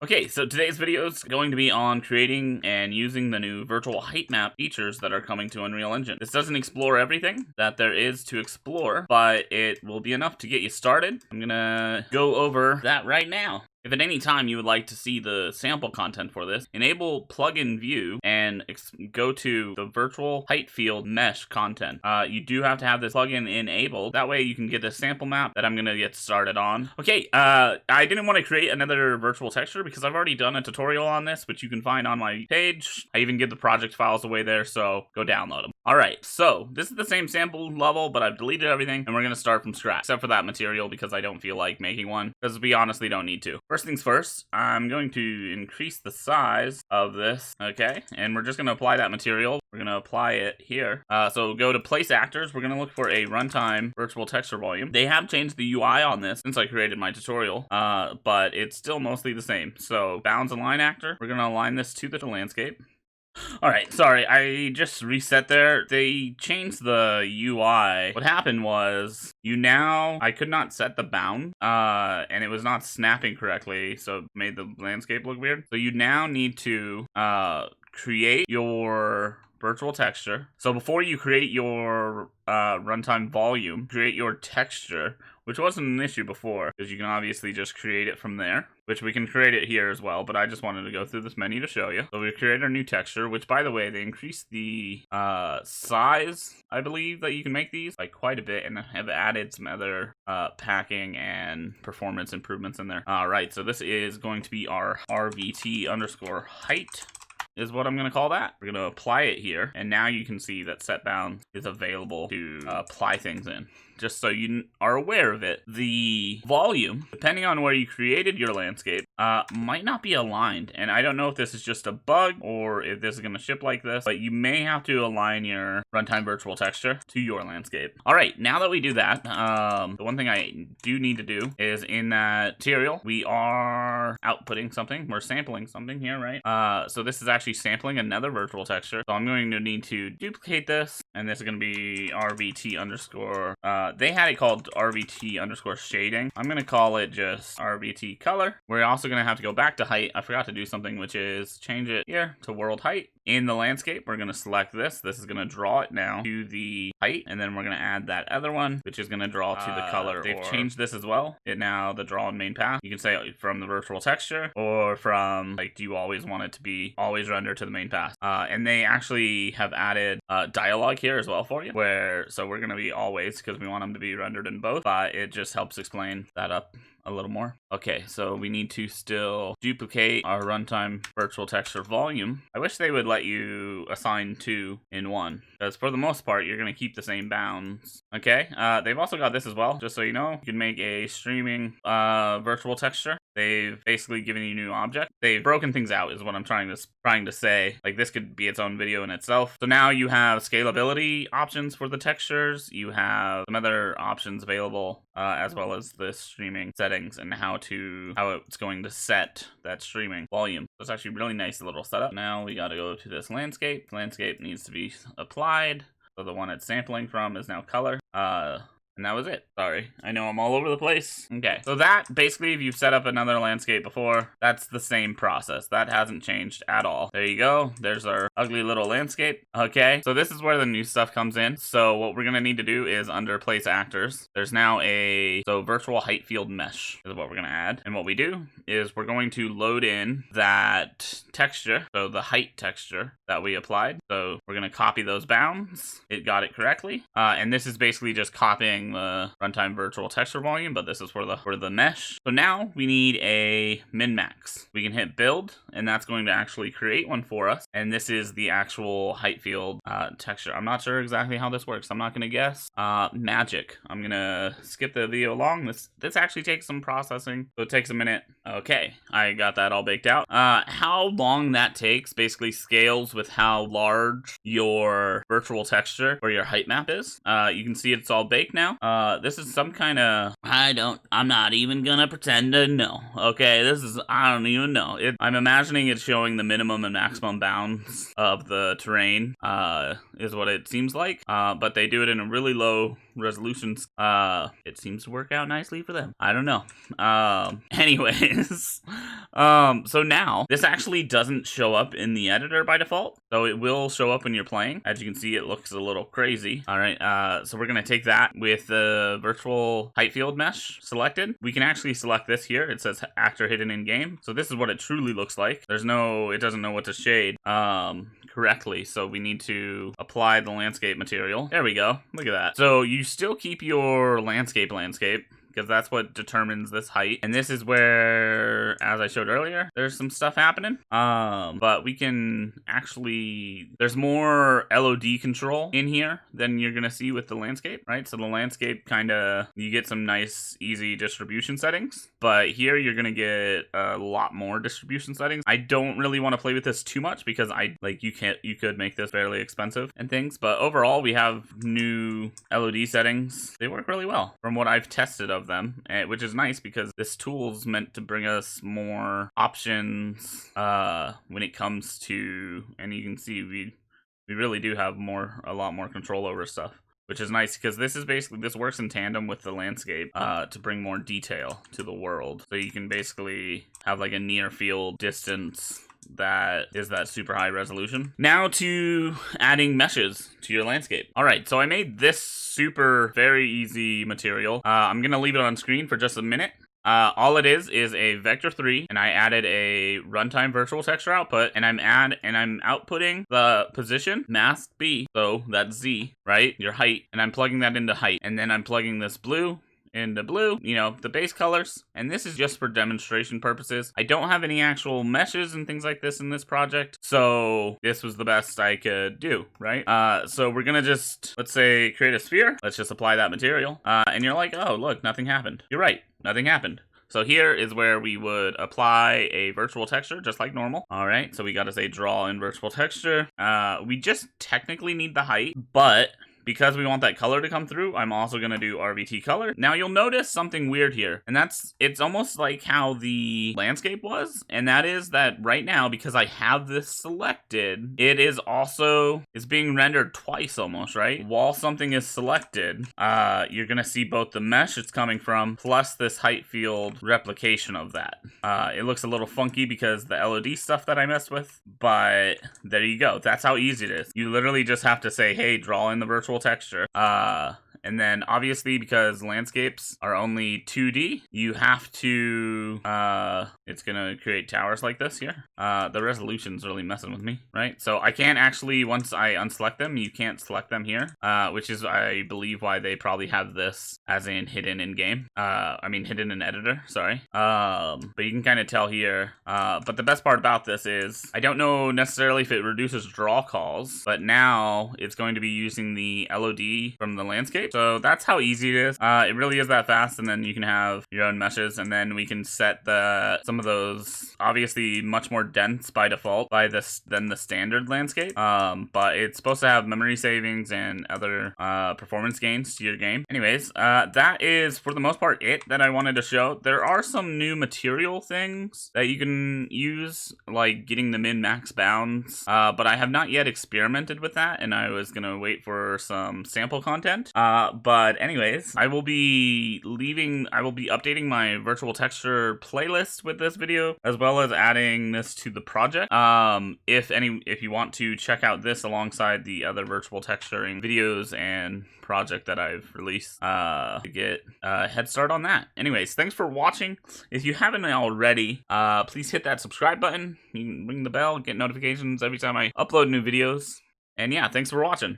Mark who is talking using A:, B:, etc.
A: Okay, so today's video is going to be on creating and using the new virtual height map features that are coming to Unreal Engine. This doesn't explore everything that there is to explore, but it will be enough to get you started. I'm gonna go over that right now. If at any time you would like to see the sample content for this, enable plugin view and go to the virtual Heightfield mesh content. You do have to have this plugin enabled. That way you can get the sample map that I'm going to get started on. Okay, I didn't want to create another virtual texture because I've already done a tutorial on this, which you can find on my page. I even give the project files away there, so go download them. Alright, so this is the same sample level, but I've deleted everything, and we're going to start from scratch, except for that material because I don't feel like making one, because we honestly don't need to. First things first, I'm going to increase the size of this, okay, and we're just going to apply that material. We're going to apply it here. So go to place actors. We're going to look for a runtime virtual texture volume. They have changed the UI on this since I created my tutorial, but it's still mostly the same. So bounds and line actor, we're going to align this to the landscape. Alright, sorry, I just reset there. They changed the UI. What happened was, I could not set the bound, and it was not snapping correctly, so it made the landscape look weird. So you now need to create your virtual texture. So before you create your runtime volume, create your texture, which wasn't an issue before, because you can obviously just create it from there, which we can create it here as well, but I just wanted to go through this menu to show you. So we create our new texture, which, by the way, they increased the size, I believe, that you can make these by quite a bit, and have added some other packing and performance improvements in there. Alright, so this is going to be our RVT underscore height, is what I'm going to call that. We're going to apply it here, and now you can see that set bound is available to apply things in. Just so you are aware of it, the volume, depending on where you created your landscape, might not be aligned. And I don't know if this is just a bug or if this is going to ship like this, but you may have to align your runtime virtual texture to your landscape. All right, now that we do that, the one thing I do need to do is in that material, we are outputting something. We're sampling something here, right? So this is actually sampling another virtual texture. So I'm going to need to duplicate this, and this is going to be RVT underscore, they had it called RVT underscore shading. I'm going to call it just RVT color. We're also going to have to go back to height. I forgot to do something, which is change it here to world height. In the landscape, we're going to select this. This is going to draw it now to the height, and then we're going to add that other one, which is going to draw to the color. They've changed this as well. It now the draw in main path. You can say from the virtual texture or from, like, do you always want it to be always render to the main path? And they actually have added dialogue here as well for you, so we're going to be always, because we want them to be rendered in both, but it just helps explain that up a little more. Okay, so we need to still duplicate our runtime virtual texture volume. I wish they would let you assign two in one, because for the most part, you're going to keep the same bounds. Okay, they've also got this as well, just so you know. You can make a streaming virtual texture. They've basically given you a new object. They've broken things out is what I'm trying to say. Like, this could be its own video in itself. So now you have scalability options for the textures. You have some other options available, as well as the streaming settings and how it's going to set that streaming volume. So it's actually a really nice little setup. Now we got to go to this landscape. Landscape needs to be applied. So the one it's sampling from is now color. And that was it. Sorry, I know I'm all over the place. Okay, so that, basically, if you've set up another landscape before, that's the same process. That hasn't changed at all. There you go. There's our ugly little landscape. Okay, so this is where the new stuff comes in. So what we're gonna need to do is under place actors, there's now virtual Heightfield mesh is what we're gonna add. And what we do is we're going to load in that texture, so the height texture that we applied. So we're gonna copy those bounds. It got it correctly. And this is basically just copying the runtime virtual texture volume, but this is for the mesh. So now we need a min-max. We can hit build, and that's going to actually create one for us. And this is the actual Heightfield texture. I'm not sure exactly how this works. I'm not going to guess. Magic. I'm going to skip the video along. This actually takes some processing, so it takes a minute. Okay, I got that all baked out. How long that takes basically scales with how large your virtual texture or your height map is. You can see it's all baked now. This is some kind of, I'm not even gonna pretend to know. Okay, I don't even know. I'm imagining it's showing the minimum and maximum bounds of the terrain, is what it seems like. But they do it in a really low resolutions, it seems to work out nicely for them. I don't know. Anyways, so now this actually doesn't show up in the editor by default, so it will show up when you're playing. As you can see, it looks a little crazy. All right, so we're gonna take that with the virtual Heightfield mesh selected. We can actually select this here. It says actor hidden in game. So this is what it truly looks like. It doesn't know what to shade correctly, so we need to apply the landscape material. There we go. Look at that. So you still keep your landscape, because that's what determines this height. And this is where, as I showed earlier, there's some stuff happening. But we can actually, there's more LOD control in here than you're gonna see with the landscape, right? So the landscape you get some nice, easy distribution settings, but here you're gonna get a lot more distribution settings. I don't really want to play with this too much because you could make this fairly expensive and things, but overall we have new LOD settings. They work really well from what I've tested of them, which is nice because this tool's meant to bring us more options when it comes to, and you can see we really do have a lot more control over stuff, which is nice because this works in tandem with the landscape to bring more detail to the world. So you can basically have like a near field distance that is that super high resolution. Now to adding meshes to your landscape. All right, so I made this very easy material. I'm gonna leave it on screen for just a minute. All it is a vector 3, and I added a runtime virtual texture output, and I'm outputting the position mask B, so that's Z, right? Your height, and I'm plugging that into height, and then I'm plugging this blue into blue, the base colors, and this is just for demonstration purposes. I don't have any actual meshes and things like this in this project, so this was the best I could do, right? So we're gonna just, let's say, create a sphere. Let's just apply that material, and you're like, oh, look, nothing happened. You're right, nothing happened. So here is where we would apply a virtual texture, just like normal. All right, so we gotta say draw in virtual texture. We just technically need the height, but because we want that color to come through, I'm also going to do RVT color. Now you'll notice something weird here, and it's almost like how the landscape was, and that is that right now, because I have this selected, it's being rendered twice almost, right? While something is selected, you're going to see both the mesh it's coming from, plus this Heightfield replication of that. It looks a little funky because the LOD stuff that I messed with, but there you go. That's how easy it is. You literally just have to say, hey, draw in the virtual texture. And then obviously because landscapes are only 2D, you have to, it's gonna create towers like this here. The resolution's really messing with me, right? So I can't actually, once I unselect them, you can't select them here, which is, I believe, why they probably have this as in hidden in game. Hidden in editor, sorry. But you can kind of tell here. But the best part about this is, I don't know necessarily if it reduces draw calls, but now it's going to be using the LOD from the landscape. So that's how easy it is. It really is that fast, and then you can have your own meshes, and then we can set some of those, obviously much more dense by default than the standard landscape. But it's supposed to have memory savings and other performance gains to your game. Anyways, that is for the most part it that I wanted to show. There are some new material things that you can use, like getting the min-max bounds, but I have not yet experimented with that, and I was gonna wait for some sample content. But anyways, I will be updating my virtual texture playlist with this video, as well as adding this to the project. If you want to check out this alongside the other virtual texturing videos and project that I've released, to get a head start on that. Anyways, thanks for watching. If you haven't already, please hit that subscribe button. You can ring the bell, get notifications every time I upload new videos. And yeah, thanks for watching.